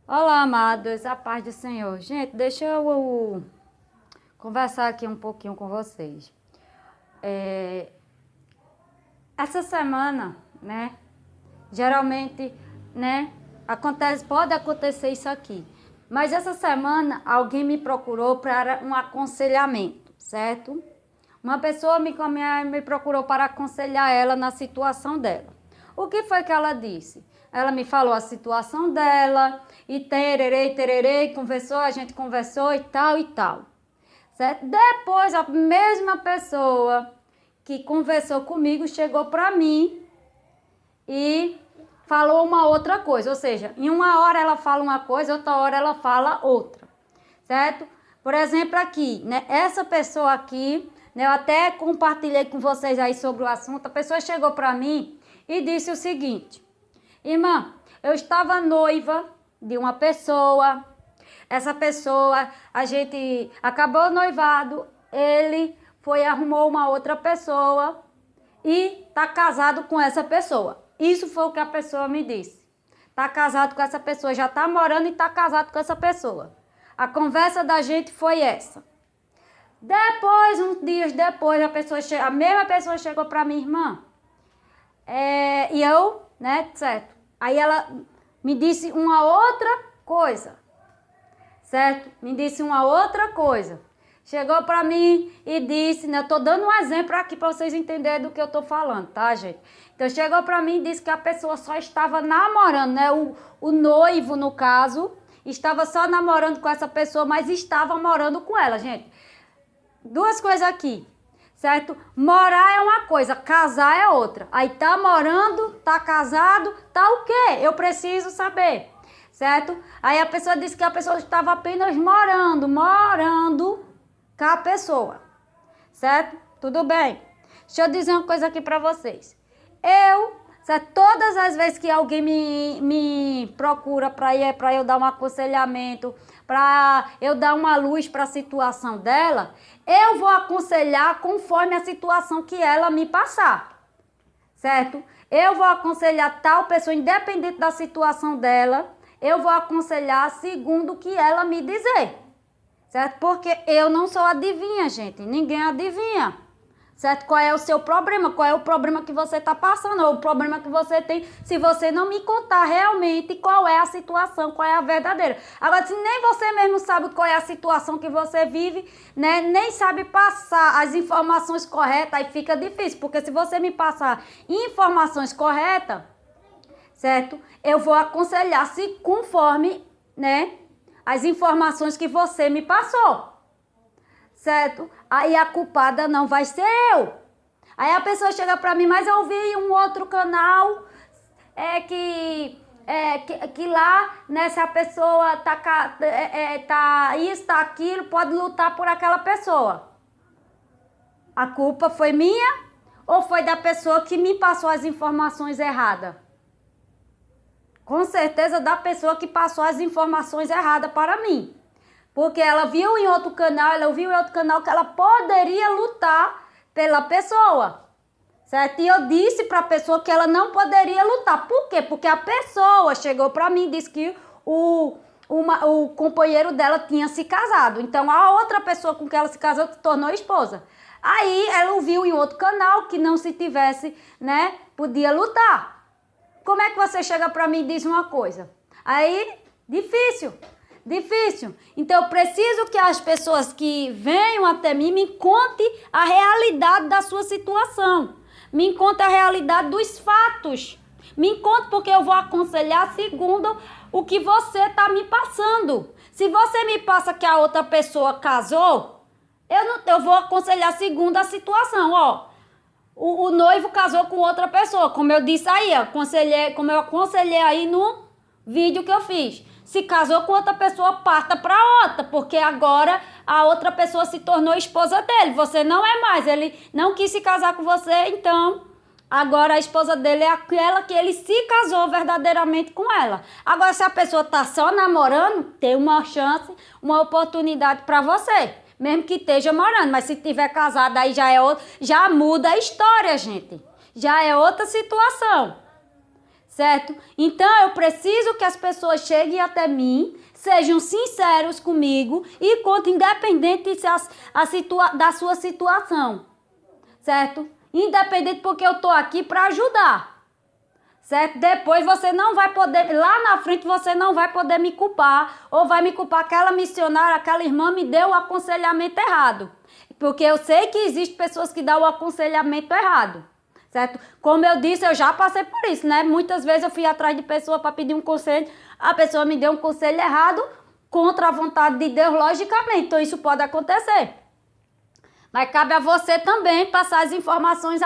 Olá, amados, a paz do Senhor. Gente, deixa eu conversar aqui um pouquinho com vocês. É, Essa semana, né, geralmente, né, pode acontecer isso aqui. Mas essa semana alguém me procurou para um aconselhamento, certo? Uma pessoa me procurou para aconselhar ela na situação dela. O que foi que ela disse? Ela me falou a situação dela e tererei, conversou, a gente conversou e tal, certo? Depois a mesma pessoa que conversou comigo chegou para mim e falou uma outra coisa, ou seja, em uma hora ela fala uma coisa, outra hora ela fala outra, certo? Por exemplo, aqui, né? Essa pessoa aqui, né? Eu até compartilhei com vocês aí sobre o assunto. A pessoa chegou para mim e disse o seguinte: irmã, eu estava noiva de uma pessoa. Essa pessoa, a gente acabou o noivado, ele foi arrumou uma outra pessoa e tá casado com essa pessoa. Isso foi o que a pessoa me disse. Tá casado com essa pessoa, já tá morando e tá casado com essa pessoa. A conversa da gente foi essa. Depois, uns dias depois, a mesma pessoa chegou para minha irmã. E eu, né, certo? Aí ela me disse uma outra coisa, certo? Me disse uma outra coisa. Chegou para mim e disse, né? Eu tô dando um exemplo aqui para vocês entenderem do que eu tô falando, tá, gente? Então chegou para mim e disse que a pessoa só estava namorando, né? O noivo, no caso, estava só namorando com essa pessoa, mas estava morando com ela, gente. Duas coisas aqui, certo? Morar é uma coisa, casar é outra. Aí tá morando, tá casado, tá o quê? Eu preciso saber, certo? Aí a pessoa disse que a pessoa estava apenas morando com a pessoa, certo? Tudo bem. Deixa eu dizer uma coisa aqui pra vocês. Certo? Todas as vezes que alguém me procura para eu dar um aconselhamento, para eu dar uma luz para a situação dela, eu vou aconselhar conforme a situação que ela me passar, certo? Eu vou aconselhar tal pessoa, independente da situação dela, eu vou aconselhar segundo o que ela me dizer, certo? Porque eu não sou adivinha, gente, ninguém adivinha. Certo? Qual é o seu problema? Qual é o problema que você está passando? Ou o problema que você tem se você não me contar realmente qual é a situação, qual é a verdadeira. Agora, se nem você mesmo sabe qual é a situação que você vive, né? Nem sabe passar as informações corretas, aí fica difícil. Porque se você me passar informações corretas, certo? Eu vou aconselhar se conforme, né? As informações que você me passou. Certo? Aí a culpada não vai ser eu. Aí a pessoa chega pra mim, mas eu vi um outro canal que lá, né, se a pessoa tá isso, tá aquilo, pode lutar por aquela pessoa. A culpa foi minha ou foi da pessoa que me passou as informações erradas? Com certeza da pessoa que passou as informações erradas para mim. Porque ela viu em outro canal, que ela poderia lutar pela pessoa, certo? E eu disse para a pessoa que ela não poderia lutar. Por quê? Porque a pessoa chegou para mim e disse que o companheiro dela tinha se casado. Então, a outra pessoa com quem ela se casou se tornou esposa. Aí, ela viu em outro canal que não se tivesse, né, podia lutar. Como é que você chega para mim e diz uma coisa? Aí, difícil. Então, eu preciso que as pessoas que venham até mim me contem a realidade da sua situação. Me contem a realidade dos fatos. Me conte porque eu vou aconselhar segundo o que você está me passando. Se você me passa que a outra pessoa casou, eu vou aconselhar segundo a situação, ó. O noivo casou com outra pessoa, como eu disse aí, como eu aconselhei aí no vídeo que eu fiz. Se casou com outra pessoa, parta para outra, porque agora a outra pessoa se tornou esposa dele. Você não é mais, ele não quis se casar com você, então agora a esposa dele é aquela que ele se casou verdadeiramente com ela. Agora, se a pessoa tá só namorando, tem uma chance, uma oportunidade para você, mesmo que esteja morando. Mas se tiver casado, aí já muda a história, gente. Já é outra situação. certo? Então, eu preciso que as pessoas cheguem até mim, sejam sinceros comigo e contem independente da sua situação, certo? Independente porque eu estou aqui para ajudar, certo? Depois você não vai poder, lá na frente você não vai poder me culpar, ou vai me culpar aquela missionária, aquela irmã me deu o aconselhamento errado. Porque eu sei que existem pessoas que dão o aconselhamento errado, certo? Como eu disse, eu já passei por isso, né? Muitas vezes eu fui atrás de pessoa para pedir um conselho, a pessoa me deu um conselho errado, contra a vontade de Deus, logicamente. Então isso pode acontecer. Mas cabe a você também passar as informações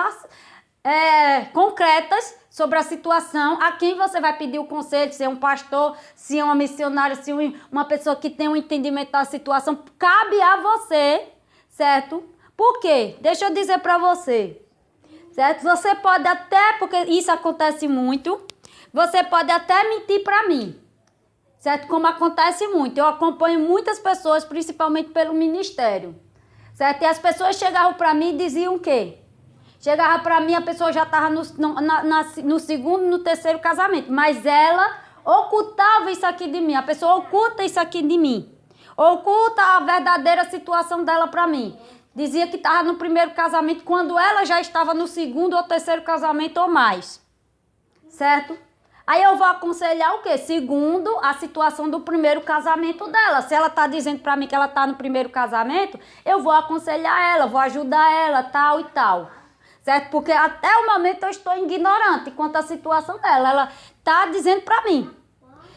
concretas sobre a situação, a quem você vai pedir o conselho, se é um pastor, se é uma missionária, se é uma pessoa que tem um entendimento da situação. Cabe a você, certo? Por quê? Deixa eu dizer para você, certo? Você pode até, porque isso acontece muito, você pode até mentir para mim, certo? Como acontece muito. Eu acompanho muitas pessoas, principalmente pelo ministério, certo? E as pessoas chegavam para mim e diziam o quê? Chegava para mim, a pessoa já estava no segundo, no terceiro casamento, mas ela ocultava isso aqui de mim. A pessoa oculta isso aqui de mim. Oculta a verdadeira situação dela para mim. Dizia que estava no primeiro casamento quando ela já estava no segundo ou terceiro casamento ou mais. Certo? Aí eu vou aconselhar o quê? Segundo a situação do primeiro casamento dela. Se ela está dizendo para mim que ela está no primeiro casamento, eu vou aconselhar ela, vou ajudar ela, tal e tal. Certo? Porque até o momento eu estou ignorante quanto à situação dela. Ela está dizendo para mim,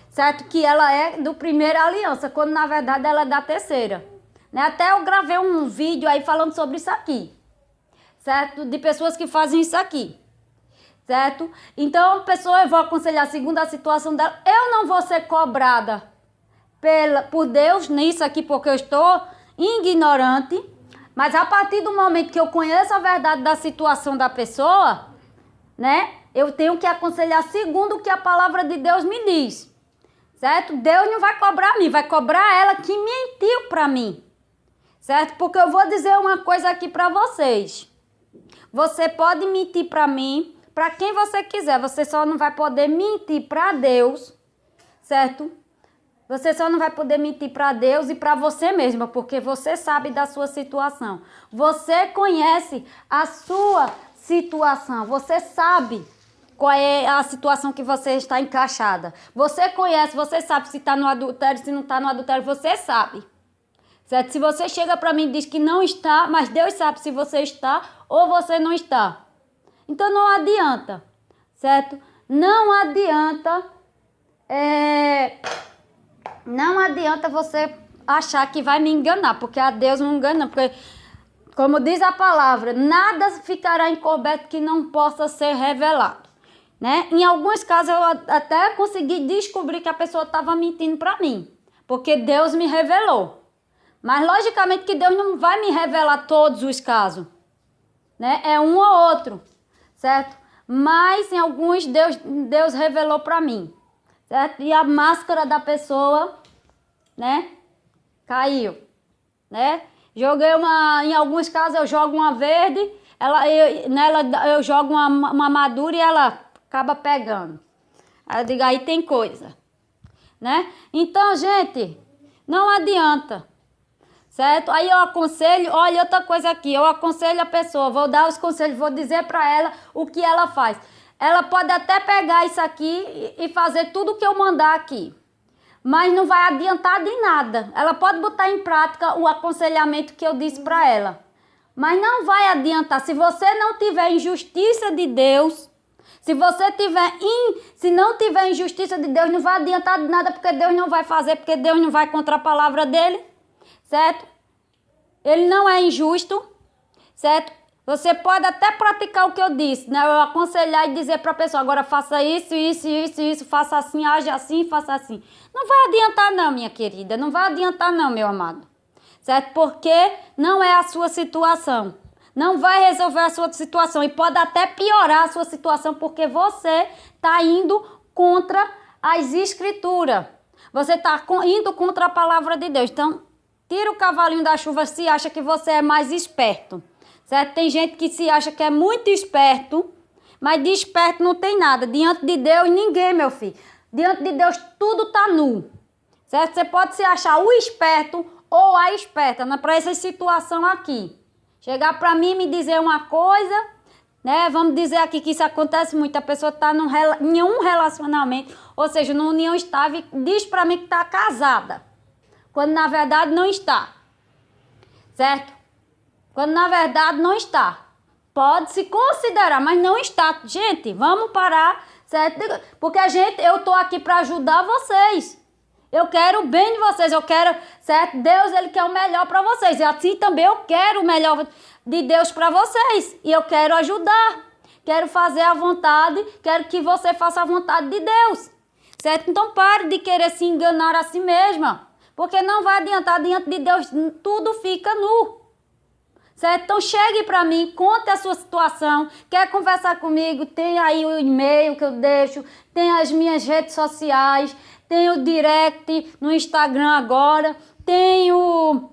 certo? Que ela é do primeiro aliança, quando na verdade ela é da terceira. Né? Até eu gravei um vídeo aí falando sobre isso aqui, certo? De pessoas que fazem isso aqui, certo? Então, a pessoa, eu vou aconselhar segundo a situação dela. Eu não vou ser cobrada por Deus nisso aqui, porque eu estou ignorante. Mas a partir do momento que eu conheço a verdade da situação da pessoa, né? Eu tenho que aconselhar segundo o que a palavra de Deus me diz, certo? Deus não vai cobrar mim, vai cobrar ela que mentiu para mim, certo? Porque eu vou dizer uma coisa aqui para vocês. Você pode mentir para mim, para quem você quiser, você só não vai poder mentir para Deus, certo? Você só não vai poder mentir para Deus e para você mesma, porque você sabe da sua situação. Você conhece a sua situação, você sabe qual é a situação que você está encaixada. Você conhece, você sabe se está no adultério, se não está no adultério, você sabe. Certo? Se você chega para mim e diz que não está, mas Deus sabe se você está ou você não está. Então não adianta, certo? Não adianta... Não adianta você achar que vai me enganar, porque a Deus não engana, porque, como diz a palavra, nada ficará encoberto que não possa ser revelado, né? Em alguns casos eu até consegui descobrir que a pessoa estava mentindo para mim, porque Deus me revelou. Mas logicamente que Deus não vai me revelar todos os casos, né? É um ou outro, certo? Mas em alguns Deus revelou para mim. Certo? E a máscara da pessoa, né, caiu, né? Em alguns casos eu jogo uma verde, eu jogo uma madura e ela acaba pegando. Aí eu digo, aí tem coisa, né? Então, gente, não adianta, certo? Aí eu aconselho, olha, outra coisa aqui, eu aconselho a pessoa, vou dar os conselhos, vou dizer para ela o que ela faz. Ela pode até pegar isso aqui e fazer tudo o que eu mandar aqui. Mas não vai adiantar de nada. Ela pode botar em prática o aconselhamento que eu disse para ela. Mas não vai adiantar. Se você não tiver injustiça de Deus, se não tiver injustiça de Deus, não vai adiantar de nada, porque Deus não vai fazer, porque Deus não vai contra a palavra dele, certo? Ele não é injusto, certo? Você pode até praticar o que eu disse, né? Eu aconselhar e dizer para a pessoa, agora faça isso, faça assim, age assim, faça assim. Não vai adiantar não, minha querida, não vai adiantar não, meu amado. Certo? Porque não é a sua situação. Não vai resolver a sua situação e pode até piorar a sua situação, porque você está indo contra as escrituras. Você está indo contra a palavra de Deus. Então, tira o cavalinho da chuva se acha que você é mais esperto. Certo? Tem gente que se acha que é muito esperto, mas de esperto não tem nada. Diante de Deus, ninguém, meu filho. Diante de Deus, tudo tá nu. Certo? Você pode se achar o esperto ou a esperta, né? Para essa situação aqui. Chegar para mim e me dizer uma coisa, né? Vamos dizer aqui que isso acontece muito. A pessoa tá em um relacionamento, ou seja, numa união estável, e diz para mim que tá casada. Quando na verdade não está. Certo? Quando na verdade não está. Pode se considerar, mas não está. Gente, vamos parar, certo? Porque eu tô aqui para ajudar vocês. Eu quero o bem de vocês, eu quero, certo? Deus, ele quer o melhor para vocês. E assim também eu quero o melhor de Deus para vocês. E eu quero ajudar. Quero fazer a vontade, quero que você faça a vontade de Deus. Certo? Então pare de querer se enganar a si mesma. Porque não vai adiantar, diante de Deus tudo fica nu. Certo? Então chegue para mim, conte a sua situação, quer conversar comigo, tem aí o e-mail que eu deixo, tem as minhas redes sociais, tem o direct no Instagram agora, tem o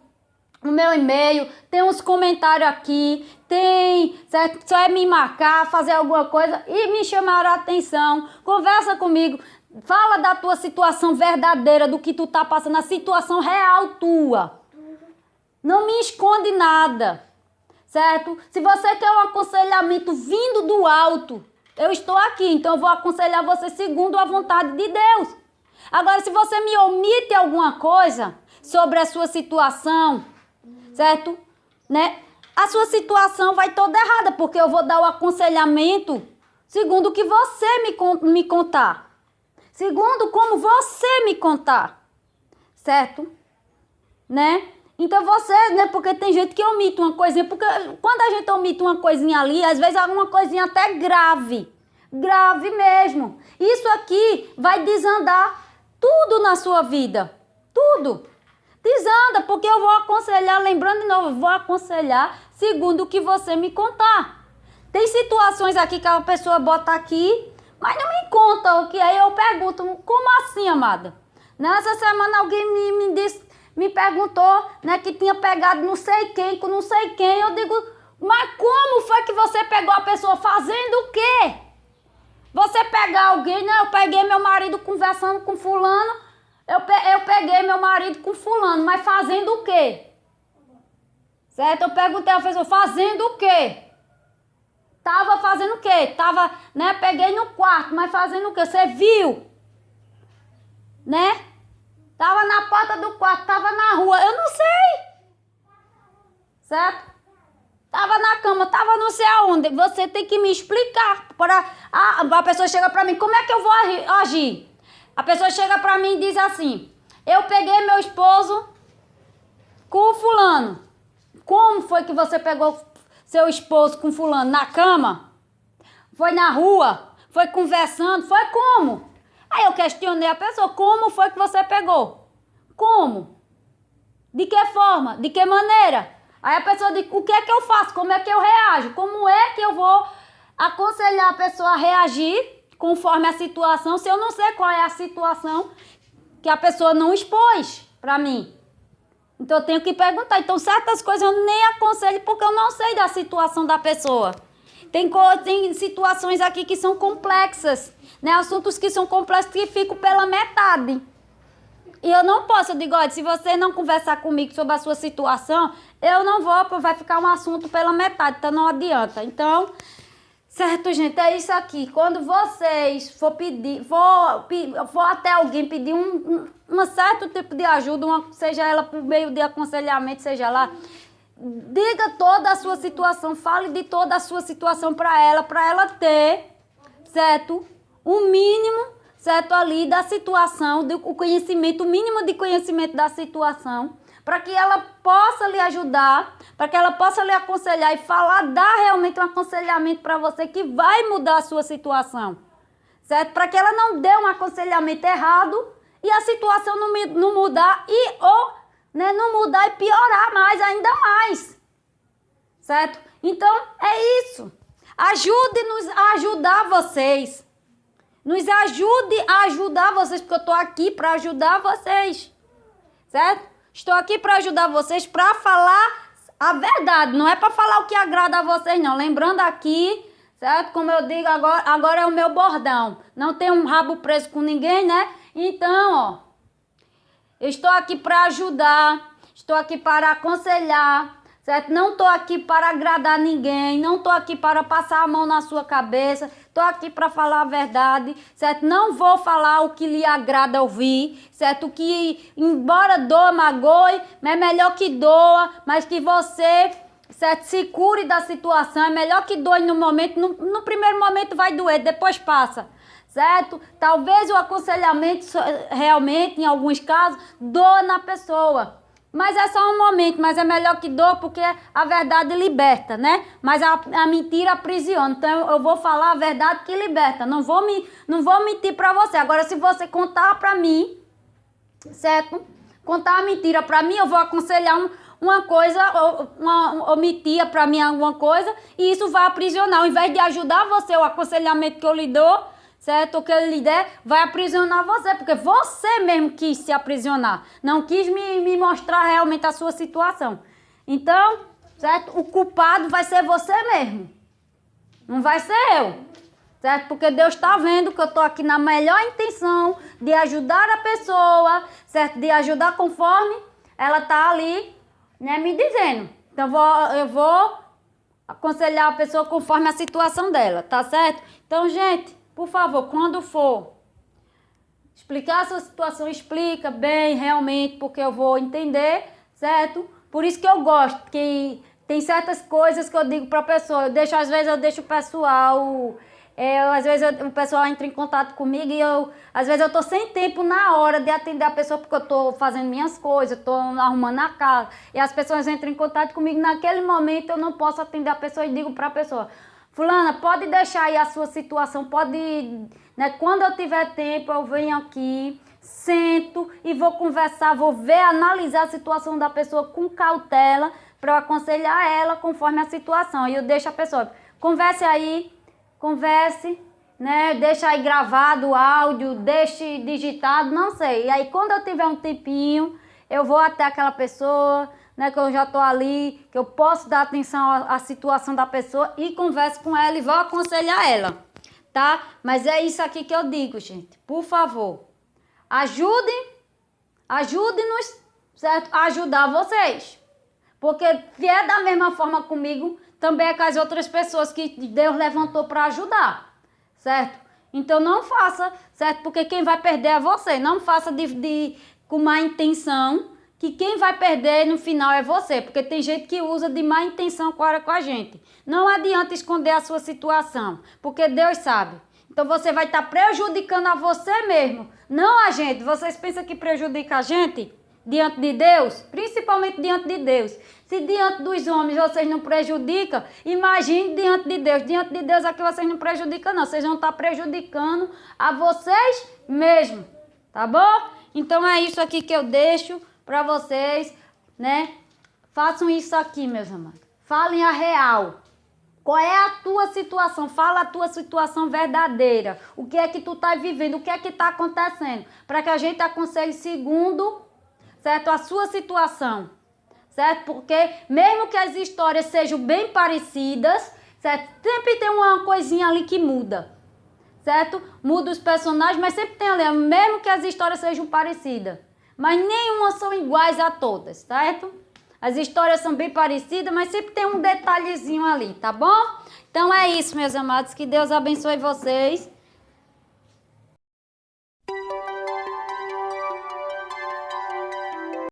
meu e-mail, tem uns comentários aqui, tem, certo? Só é me marcar, fazer alguma coisa e me chamar a atenção, conversa comigo, fala da tua situação verdadeira, do que tu tá passando, a situação real tua. Não me esconde nada. Certo? Se você quer um aconselhamento vindo do alto, eu estou aqui, então eu vou aconselhar você segundo a vontade de Deus. Agora, se você me omite alguma coisa sobre a sua situação, certo? Né? A sua situação vai toda errada, porque eu vou dar o aconselhamento segundo o que você me contar. Segundo como você me contar. Certo? Né? Então você, né, porque tem gente que omite uma coisinha, porque quando a gente omite uma coisinha ali, às vezes é uma coisinha até grave, grave mesmo. Isso aqui vai desandar tudo na sua vida, tudo. Desanda, porque eu vou aconselhar, lembrando de novo, eu vou aconselhar segundo o que você me contar. Tem situações aqui que a pessoa bota aqui, mas não me conta o que aí eu pergunto, como assim, amada? Nessa semana alguém me disse... Me perguntou, né, que tinha pegado não sei quem, com não sei quem. Eu digo, mas como foi que você pegou a pessoa? Fazendo o quê? Você pegar alguém, né? Eu peguei meu marido conversando com fulano. Eu peguei meu marido com fulano, mas fazendo o quê? Certo? Eu perguntei a pessoa, fazendo o quê? Tava fazendo o quê? Tava, né? Peguei no quarto, mas fazendo o quê? Você viu? Né? Tava na porta do quarto, tava na rua, eu não sei. Certo? Tava na cama, tava não sei aonde. Você tem que me explicar. A pessoa chega pra mim, como é que eu vou agir? A pessoa chega pra mim e diz assim, eu peguei meu esposo com o fulano. Como foi que você pegou seu esposo com fulano? Na cama? Foi na rua? Foi conversando? Foi como? Aí eu questionei a pessoa, como foi que você pegou? Como? De que forma? De que maneira? Aí a pessoa diz, o que é que eu faço? Como é que eu reajo? Como é que eu vou aconselhar a pessoa a reagir conforme a situação, se eu não sei qual é a situação que a pessoa não expôs para mim? Então eu tenho que perguntar. Então certas coisas eu nem aconselho porque eu não sei da situação da pessoa. Tem situações aqui que são complexas, né? Assuntos que são complexos que ficam pela metade. E eu não posso, eu digo, olha, se você não conversar comigo sobre a sua situação, eu não vou, vai ficar um assunto pela metade, então não adianta. Então, certo, gente, é isso aqui. Quando vocês for pedir, for até alguém pedir um certo tipo de ajuda, seja ela por meio de aconselhamento, seja lá, diga toda a sua situação, fale de toda a sua situação para ela ter, certo, o mínimo, certo, ali da situação, o conhecimento, o mínimo de conhecimento da situação, para que ela possa lhe ajudar, para que ela possa lhe aconselhar e dar realmente um aconselhamento para você que vai mudar a sua situação, certo? Para que ela não dê um aconselhamento errado e a situação não mudar não mudar e piorar ainda mais, certo? Então, é isso. Ajude-nos a ajudar vocês. Nos ajude a ajudar vocês, porque eu estou aqui para ajudar vocês, certo? Estou aqui para ajudar vocês, para falar a verdade, não é para falar o que agrada a vocês, não. Lembrando aqui, certo? Como eu digo, agora é o meu bordão. Não tem um rabo preso com ninguém, né? Então, ó, eu estou aqui para ajudar, estou aqui para aconselhar, certo? Não estou aqui para agradar ninguém, não estou aqui para passar a mão na sua cabeça, estou aqui para falar a verdade, certo? Não vou falar o que lhe agrada ouvir, certo? O que, embora doa, magoe, é melhor que doa, mas que você, certo, se cure da situação, é melhor que doe no momento, no primeiro momento vai doer, depois passa. Certo? Talvez o aconselhamento realmente, em alguns casos, doa na pessoa. Mas é só um momento, mas é melhor que doa porque a verdade liberta, né? Mas a mentira aprisiona. Então eu vou falar a verdade que liberta. Não vou mentir pra você. Agora, se você contar pra mim, certo? Contar a mentira pra mim, eu vou aconselhar uma coisa, ou mentir pra mim alguma coisa, e isso vai aprisionar. Ao invés de ajudar você, o aconselhamento que eu lhe dou, certo? O que ele lhe der vai aprisionar você, porque você mesmo quis se aprisionar, não quis me mostrar realmente a sua situação. Então, certo? O culpado vai ser você mesmo, não vai ser eu, certo? Porque Deus está vendo que eu estou aqui na melhor intenção de ajudar a pessoa, certo? De ajudar conforme ela está ali, né, me dizendo. Então, eu vou aconselhar a pessoa conforme a situação dela, tá certo? Então, gente, por favor, quando for explicar a sua situação, explica bem, realmente, porque eu vou entender, certo? Por isso que eu gosto, que tem certas coisas que eu digo para a pessoa, às vezes eu deixo o pessoal, às vezes o pessoal entra em contato comigo e às vezes eu tô sem tempo na hora de atender a pessoa, porque eu tô fazendo minhas coisas, eu tô arrumando a casa, e as pessoas entram em contato comigo, naquele momento eu não posso atender a pessoa e digo para a pessoa: fulana, pode deixar aí a sua situação, pode, né, quando eu tiver tempo eu venho aqui, sento e vou conversar, vou ver, analisar a situação da pessoa com cautela para eu aconselhar ela conforme a situação. E eu deixo a pessoa, converse, né, deixa aí gravado o áudio, deixe digitado, não sei. E aí quando eu tiver um tempinho, eu vou até aquela pessoa, né, que eu já tô ali, que eu posso dar atenção à situação da pessoa e converso com ela e vou aconselhar ela, tá? Mas é isso aqui que eu digo, gente. Por favor, ajude-nos, certo? A ajudar vocês. Porque se é da mesma forma comigo, também é com as outras pessoas que Deus levantou para ajudar, certo? Então não faça, certo? Porque quem vai perder é você. Não faça com má intenção, que quem vai perder no final é você, porque tem gente que usa de má intenção com a gente. Não adianta esconder a sua situação, porque Deus sabe. Então você vai estar prejudicando a você mesmo, não a gente. Vocês pensam que prejudica a gente diante de Deus? Principalmente diante de Deus. Se diante dos homens vocês não prejudicam, imagine diante de Deus. Diante de Deus aqui vocês não prejudicam não, vocês vão estar prejudicando a vocês mesmos, tá bom? Então é isso aqui que eu deixo para vocês, né? Façam isso aqui, meus amados. Falem a real. Qual é a tua situação? Fala a tua situação verdadeira. O que é que tu tá vivendo? O que é que tá acontecendo? Para que a gente aconselhe segundo, certo? A sua situação, certo? Porque mesmo que as histórias sejam bem parecidas, certo? Sempre tem uma coisinha ali que muda, certo? Muda os personagens, mas sempre tem ali, mesmo que as histórias sejam parecidas. Mas nenhuma são iguais a todas, certo? As histórias são bem parecidas, mas sempre tem um detalhezinho ali, tá bom? Então é isso, meus amados. Que Deus abençoe vocês.